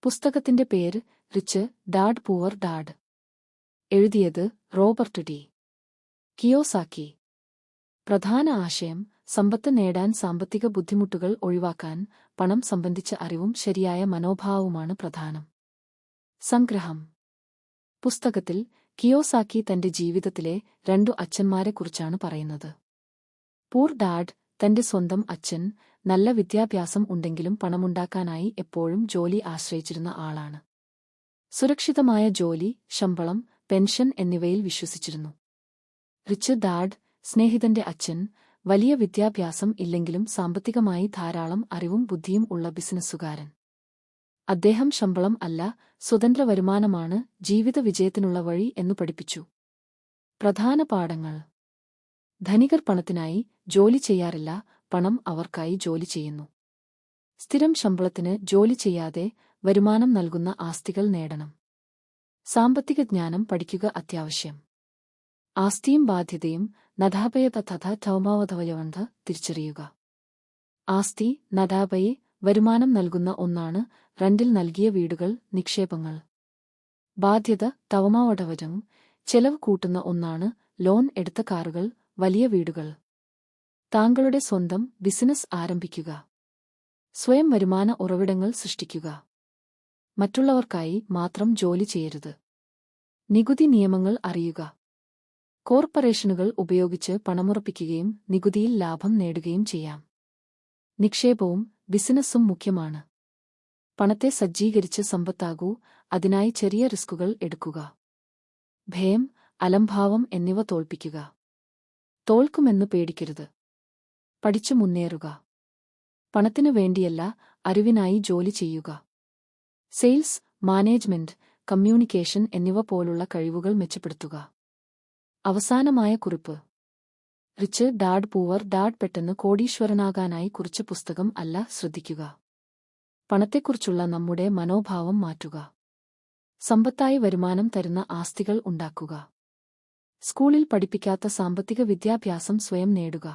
പുസ്തകത്തിന്റെ പേര് rich dad poor dad. എഴുതിയത് റോബർട്ട് ഡി കിയോസാക്കി. പ്രധാന ആശയം: സമ്പത്ത് നേടാൻ സാമ്പത്തിക ബുദ്ധിമുട്ടുകൾ ഒഴിവാക്കാൻ പണം സംബന്ധിച്ച അറിവും ശരിയായ മനോഭാവവുമാണ് പ്രധാനം. സംഗ്രഹം: പുസ്തകത്തിൽ കിയോസാക്കി തന്റെ ജീവിതത്തിലെ 2 അച്ഛന്മാരെക്കുറിച്ചാണ് പറയുന്നത്. പൂർ ഡാഡ്, തന്റെ സ്വന്തം അച്ഛൻ, നല്ല വിദ്യാഭ്യാസം ഉണ്ടെങ്കിലും പണമുണ്ടാക്കാനായി എപ്പോഴും ജോലി ആശ്രയിച്ചിരുന്ന ആളാണ്. സുരക്ഷിതമായ ജോലി, ശമ്പളം, പെൻഷൻ എന്നിവയിൽ വിശ്വസിച്ചിരുന്നു. റിച്ച് ഡാഡ്, സ്നേഹിതന്റെ അച്ഛൻ, വലിയ വിദ്യാഭ്യാസം ഇല്ലെങ്കിലും സാമ്പത്തികമായി ധാരാളം അറിവും ബുദ്ധിയും ഉള്ള ബിസിനസ്സുകാരൻ. അദ്ദേഹം ശമ്പളം അല്ല, സ്വതന്ത്ര വരുമാനമാണ് ജീവിത വിജയത്തിനുള്ള വഴി എന്നു പഠിപ്പിച്ചു. പ്രധാന പാഠങ്ങൾ: ധനികർ പണത്തിനായി ജോലി ചെയ്യാറില്ല, പണം അവർക്കായി ജോലി ചെയ്യുന്നു. സ്ഥിരം ശമ്പളത്തിന് ജോലി ചെയ്യാതെ വരുമാനം നൽകുന്ന ആസ്തികൾ നേടണം. സാമ്പത്തിക ജ്ഞാനം പഠിക്കുക അത്യാവശ്യം. ആസ്തിയും ബാധ്യതയും നദാപയ തഥ ടൗമാവധവയവന്ധ തിരിച്ചറിയുക. ആസ്തി നദാപയെ വരുമാനം നൽകുന്ന ഒന്നാണ്, റെന്റിൽ നൽകിയ വീടുകൾ, നിക്ഷേപങ്ങൾ. ബാധ്യത തവമാവടവജം ചെലവ് കൂട്ടുന്ന ഒന്നാണ്, ലോൺ എടുത്ത കാറുകൾ, വലിയ വീടുകൾ. താങ്കളുടെ സ്വന്തം ബിസിനസ് ആരംഭിക്കുക. സ്വയം വരുമാന ഉറവിടങ്ങൾ സൃഷ്ടിക്കുക. മറ്റുള്ളവർക്കായി മാത്രം ജോലി ചെയ്യരുത്. നികുതി നിയമങ്ങൾ അറിയുക. കോർപ്പറേഷനുകൾ ഉപയോഗിച്ച് പണമുറപ്പിക്കുകയും നികുതിയിൽ ലാഭം നേടുകയും ചെയ്യാം. നിക്ഷേപവും ബിസിനസ്സും മുഖ്യമാണ്. പണത്തെ സജ്ജീകരിച്ച് സമ്പത്താകൂ, അതിനായി ചെറിയ റിസ്കുകൾ എടുക്കുക. ഭയം, അലംഭാവം എന്നിവ തോൽപ്പിക്കുക. തോൽക്കുമെന്ന് പേടിക്കരുത്. പഠിച്ചു മുന്നേറുക. പണത്തിനു വേണ്ടിയല്ല, അറിവിനായി ജോലി ചെയ്യുക. സെയിൽസ്, മാനേജ്മെന്റ്, കമ്മ്യൂണിക്കേഷൻ എന്നിവ പോലുള്ള കഴിവുകൾ മെച്ചപ്പെടുത്തുക. അവസാനമായ കുറിപ്പ്: റിച്ച് ഡാഡ് പൂവർ ഡാഡ് പെട്ടെന്ന് കോടീശ്വരനാകാനായി കുറിച്ച പുസ്തകം അല്ല. ശ്രദ്ധിക്കുക. പണത്തെക്കുറിച്ചുള്ള നമ്മുടെ മനോഭാവം മാറ്റുക. സമ്പത്തായി വരുമാനം തരുന്ന ആസ്തികൾ ഉണ്ടാക്കുക. സ്കൂളിൽ പഠിപ്പിക്കാത്ത സാമ്പത്തിക വിദ്യാഭ്യാസം സ്വയം നേടുക.